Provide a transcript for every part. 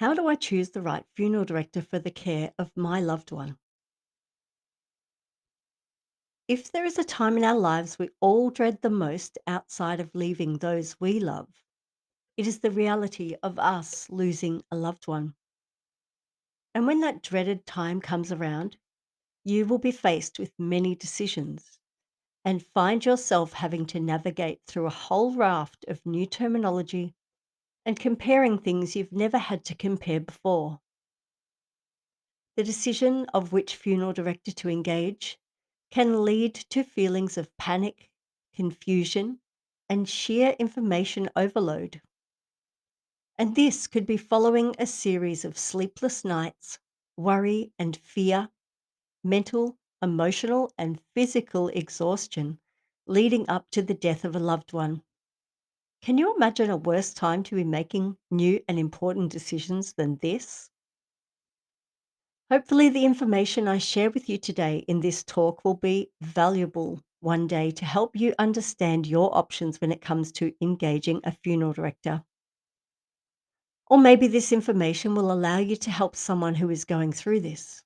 How do I choose the right funeral director for the care of my loved one? If there is a time in our lives we all dread the most outside of leaving those we love, it is the reality of us losing a loved one. And when that dreaded time comes around, you will be faced with many decisions and find yourself having to navigate through a whole raft of new terminology and comparing things you've never had to compare before. The decision of which funeral director to engage can lead to feelings of panic, confusion, and sheer information overload. And this could be following a series of sleepless nights, worry and fear, mental, emotional, and physical exhaustion leading up to the death of a loved one. Can you imagine a worse time to be making new and important decisions than this? Hopefully, the information I share with you today in this talk will be valuable one day to help you understand your options when it comes to engaging a funeral director. Or maybe this information will allow you to help someone who is going through this.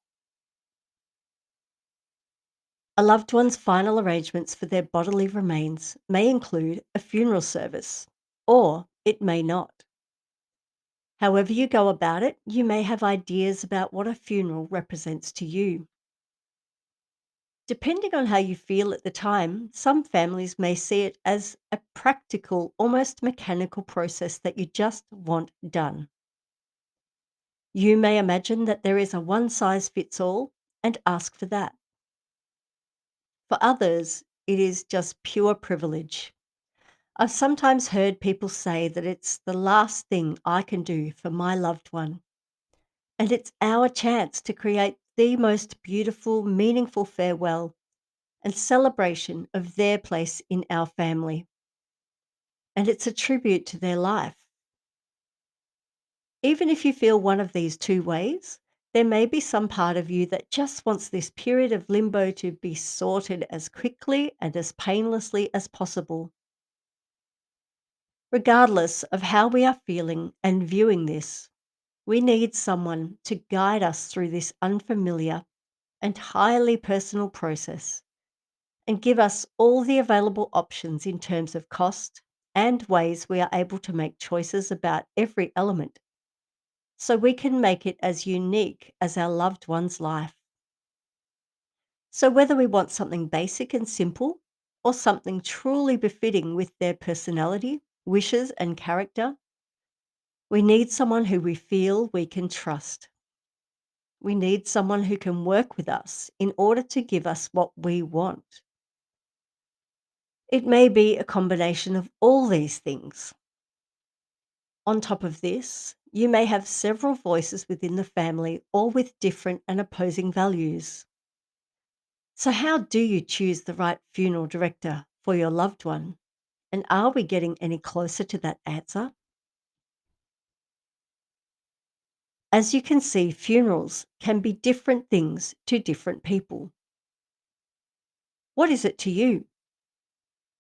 A loved one's final arrangements for their bodily remains may include a funeral service, or it may not. However, you go about it, you may have ideas about what a funeral represents to you. Depending on how you feel at the time, some families may see it as a practical, almost mechanical process that you just want done. You may imagine that there is a one size fits all and ask for that. For others, it is just pure privilege. I've sometimes heard people say that it's the last thing I can do for my loved one, and it's our chance to create the most beautiful, meaningful farewell and celebration of their place in our family. And it's a tribute to their life. Even if you feel one of these two ways, there may be some part of you that just wants this period of limbo to be sorted as quickly and as painlessly as possible. Regardless of how we are feeling and viewing this, we need someone to guide us through this unfamiliar and highly personal process and give us all the available options in terms of cost and ways we are able to make choices about every element so we can make it as unique as our loved one's life. So, whether we want something basic and simple or something truly befitting with their personality, wishes, and character, we need someone who we feel we can trust. We need someone who can work with us in order to give us what we want. It may be a combination of all these things. On top of this, you may have several voices within the family, all with different and opposing values. So, how do you choose the right funeral director for your loved one? And are we getting any closer to that answer? As you can see, funerals can be different things to different people. What is it to you?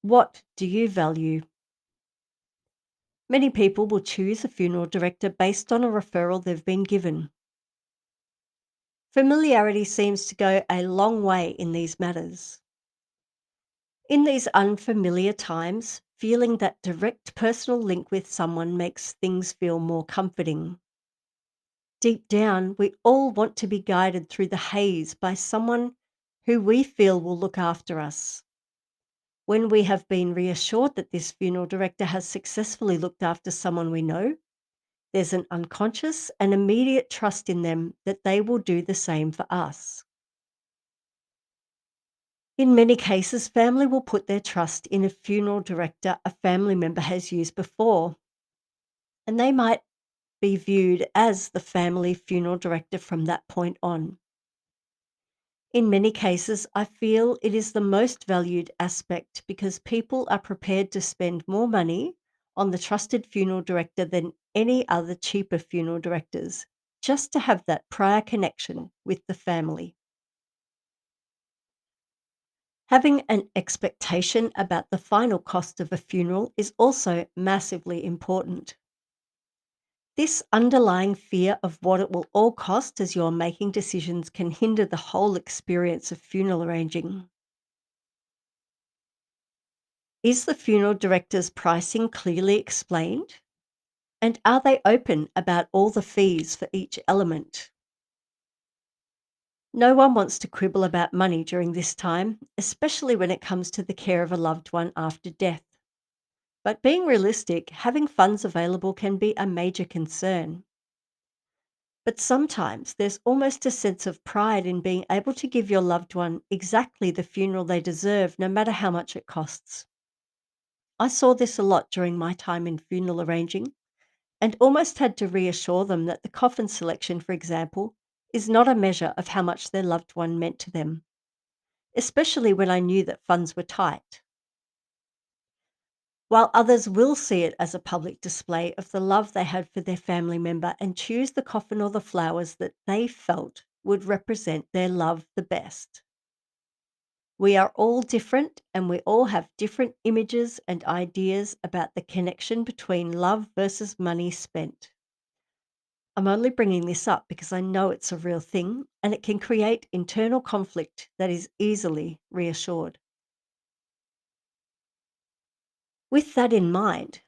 What do you value? Many people will choose a funeral director based on a referral they've been given. Familiarity seems to go a long way in these matters. In these unfamiliar times, feeling that direct personal link with someone makes things feel more comforting. Deep down, we all want to be guided through the haze by someone who we feel will look after us. When we have been reassured that this funeral director has successfully looked after someone we know, there's an unconscious and immediate trust in them that they will do the same for us. In many cases, family will put their trust in a funeral director a family member has used before, and they might be viewed as the family funeral director from that point on. In many cases, I feel it is the most valued aspect because people are prepared to spend more money on the trusted funeral director than any other cheaper funeral directors, just to have that prior connection with the family. Having an expectation about the final cost of a funeral is also massively important. This underlying fear of what it will all cost as you're making decisions can hinder the whole experience of funeral arranging. Is the funeral director's pricing clearly explained? And are they open about all the fees for each element? No one wants to quibble about money during this time, especially when it comes to the care of a loved one after death. But being realistic, having funds available can be a major concern. But sometimes there's almost a sense of pride in being able to give your loved one exactly the funeral they deserve, no matter how much it costs. I saw this a lot during my time in funeral arranging and almost had to reassure them that the coffin selection, for example, is not a measure of how much their loved one meant to them, especially when I knew that funds were tight. While others will see it as a public display of the love they had for their family member and choose the coffin or the flowers that they felt would represent their love the best. We are all different and we all have different images and ideas about the connection between love versus money spent. I'm only bringing this up because I know it's a real thing and it can create internal conflict that is easily reassured. With that in mind,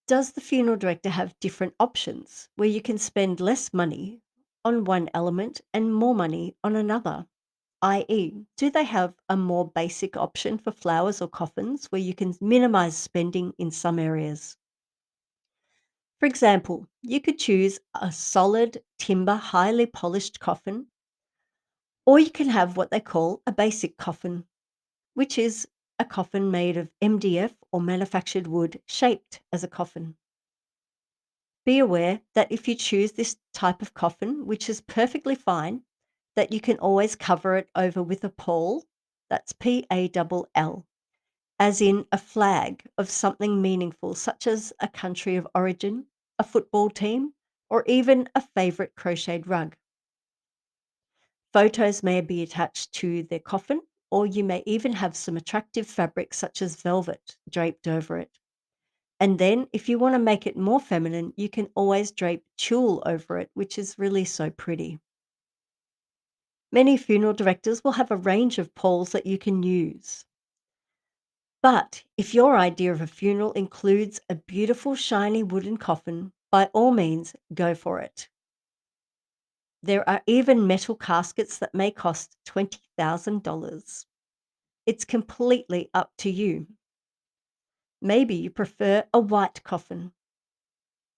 does the funeral director have different options where you can spend less money on one element and more money on another? I.e., do they have a more basic option for flowers or coffins where you can minimize spending in some areas? For example, you could choose a solid timber, highly polished coffin, or you can have what they call a basic coffin, which is a coffin made of MDF or manufactured wood shaped as a coffin. Be aware that if you choose this type of coffin, which is perfectly fine, that you can always cover it over with a pall, that's PALL, as in a flag of something meaningful, such as a country of origin, a football team, or even a favourite crocheted rug. Photos may be attached to their coffin, or you may even have some attractive fabric such as velvet draped over it. And then, if you want to make it more feminine, you can always drape tulle over it, which is really so pretty. Many funeral directors will have a range of palls that you can use. But if your idea of a funeral includes a beautiful, shiny wooden coffin, by all means, go for it. There are even metal caskets that may cost $20,000. It's completely up to you. Maybe you prefer a white coffin.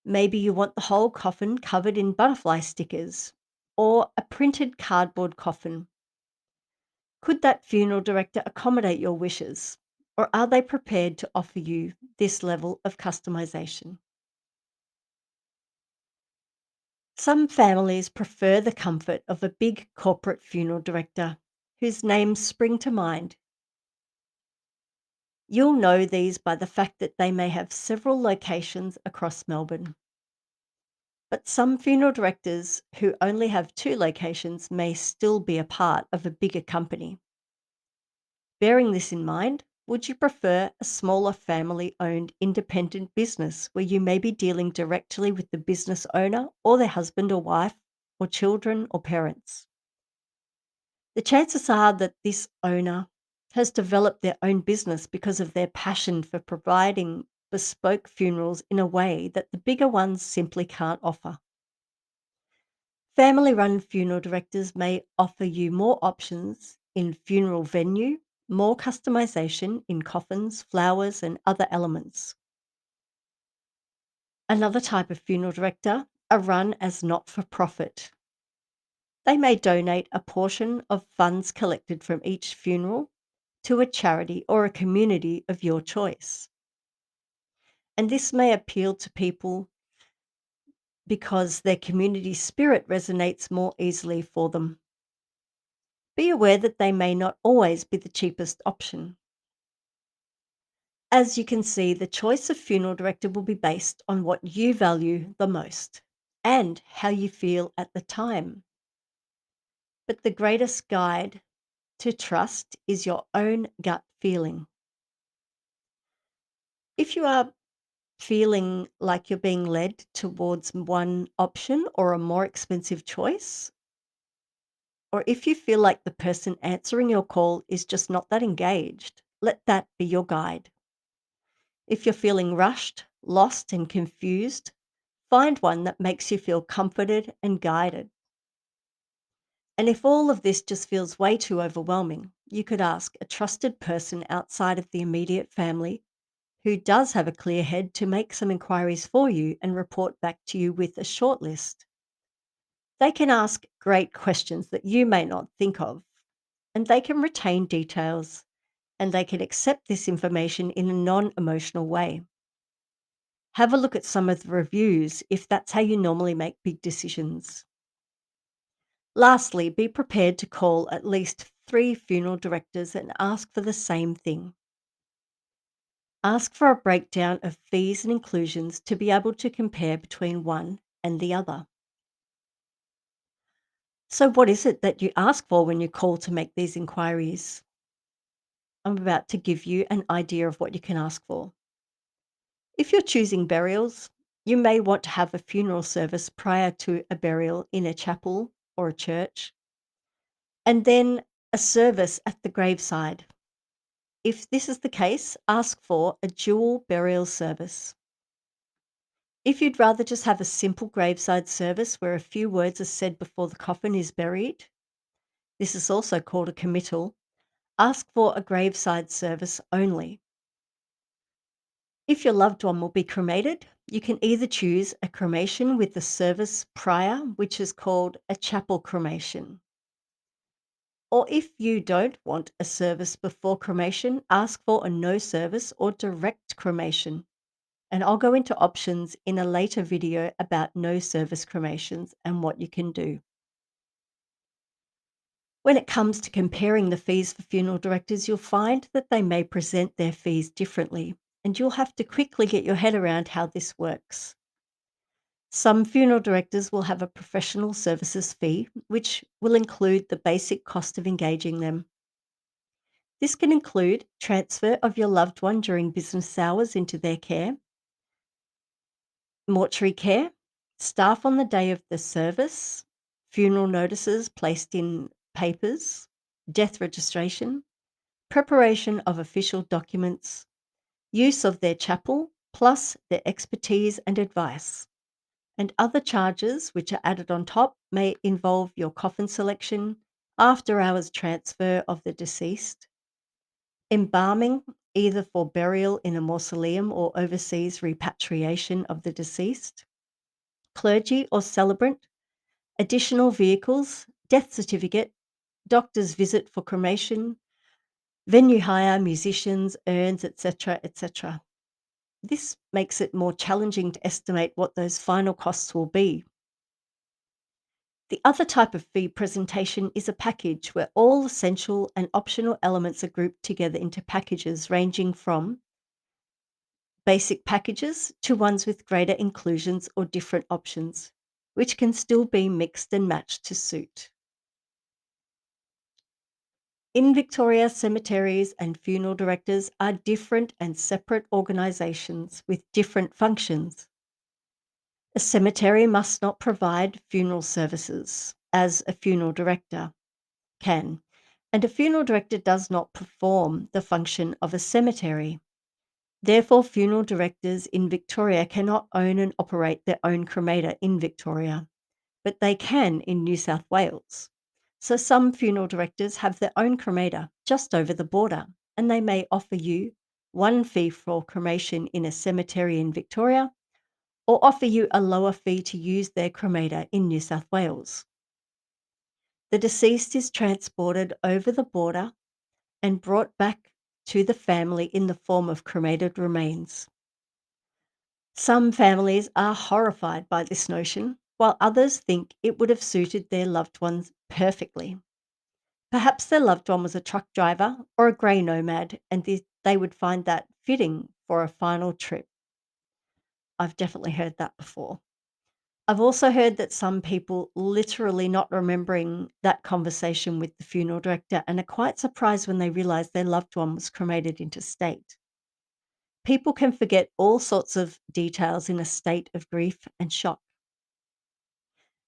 Maybe you want the whole coffin covered in butterfly stickers or a printed cardboard coffin. Could that funeral director accommodate your wishes, or are they prepared to offer you this level of customization? Some families prefer the comfort of a big corporate funeral director whose names spring to mind. You'll know these by the fact that they may have several locations across Melbourne. But some funeral directors who only have two locations may still be a part of a bigger company. Bearing this in mind, would you prefer a smaller family owned independent business where you may be dealing directly with the business owner or their husband or wife or children or parents? The chances are that this owner has developed their own business because of their passion for providing bespoke funerals in a way that the bigger ones simply can't offer. Family run funeral directors may offer you more options in funeral venue, more customization in coffins, flowers, and other elements. Another type of funeral director are run as not for profit. They may donate a portion of funds collected from each funeral to a charity or a community of your choice. And this may appeal to people because their community spirit resonates more easily for them. Be aware that they may not always be the cheapest option. As you can see, the choice of funeral director will be based on what you value the most and how you feel at the time. But the greatest guide to trust is your own gut feeling. If you are feeling like you're being led towards one option or a more expensive choice, or if you feel like the person answering your call is just not that engaged, let that be your guide. If you're feeling rushed, lost, and confused, find one that makes you feel comforted and guided. And if all of this just feels way too overwhelming, you could ask a trusted person outside of the immediate family who does have a clear head to make some inquiries for you and report back to you with a short list. They can ask great questions that you may not think of, and they can retain details, and they can accept this information in a non emotional way. Have a look at some of the reviews if that's how you normally make big decisions. Lastly, be prepared to call at least 3 funeral directors and ask for the same thing. Ask for a breakdown of fees and inclusions to be able to compare between one and the other. So, what is it that you ask for when you call to make these inquiries? I'm about to give you an idea of what you can ask for. If you're choosing burials, you may want to have a funeral service prior to a burial in a chapel or a church, and then a service at the graveside. If this is the case, ask for a dual burial service. If you'd rather just have a simple graveside service where a few words are said before the coffin is buried, this is also called a committal, ask for a graveside service only. If your loved one will be cremated, you can either choose a cremation with the service prior, which is called a chapel cremation. Or if you don't want a service before cremation, ask for a no service or direct cremation. And I'll go into options in a later video about no service cremations and what you can do. When it comes to comparing the fees for funeral directors, you'll find that they may present their fees differently, and you'll have to quickly get your head around how this works. Some funeral directors will have a professional services fee, which will include the basic cost of engaging them. This can include transfer of your loved one during business hours into their care, mortuary care, staff on the day of the service, funeral notices placed in papers, death registration, preparation of official documents, use of their chapel, plus their expertise and advice. And other charges which are added on top may involve your coffin selection, after hours transfer of the deceased, embalming, either for burial in a mausoleum or overseas repatriation of the deceased, clergy or celebrant, additional vehicles, death certificate, doctor's visit for cremation, venue hire, musicians, urns, etc., etc. This makes it more challenging to estimate what those final costs will be. The other type of fee presentation is a package where all essential and optional elements are grouped together into packages ranging from basic packages to ones with greater inclusions or different options, which can still be mixed and matched to suit. In Victoria, cemeteries and funeral directors are different and separate organisations with different functions. A cemetery must not provide funeral services, as a funeral director can, and a funeral director does not perform the function of a cemetery. Therefore, funeral directors in Victoria cannot own and operate their own cremator in Victoria, but they can in New South Wales. So some funeral directors have their own cremator just over the border, and they may offer you one fee for cremation in a cemetery in Victoria, or offer you a lower fee to use their cremator in New South Wales. The deceased is transported over the border and brought back to the family in the form of cremated remains. Some families are horrified by this notion, while others think it would have suited their loved ones perfectly. Perhaps their loved one was a truck driver or a grey nomad, and they would find that fitting for a final trip. I've definitely heard that before. I've also heard that some people literally not remembering that conversation with the funeral director and are quite surprised when they realise their loved one was cremated interstate. People can forget all sorts of details in a state of grief and shock.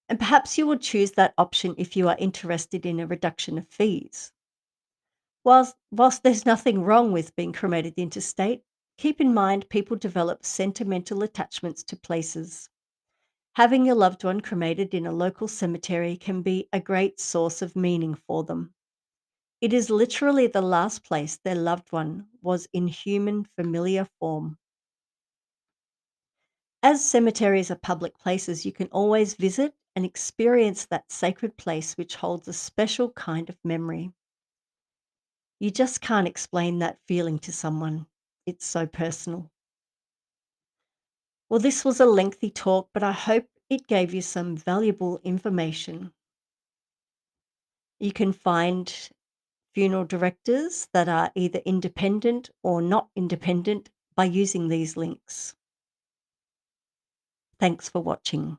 And perhaps you will choose that option if you are interested in a reduction of fees. Whilst there's nothing wrong with being cremated interstate, keep in mind people develop sentimental attachments to places. Having your loved one cremated in a local cemetery can be a great source of meaning for them. It is literally the last place their loved one was in human familiar form. As cemeteries are public places, you can always visit and experience that sacred place which holds a special kind of memory. You just can't explain that feeling to someone. It's so personal. Well, this was a lengthy talk, but I hope it gave you some valuable information. You can find funeral directors that are either independent or not independent by using these links. Thanks for watching.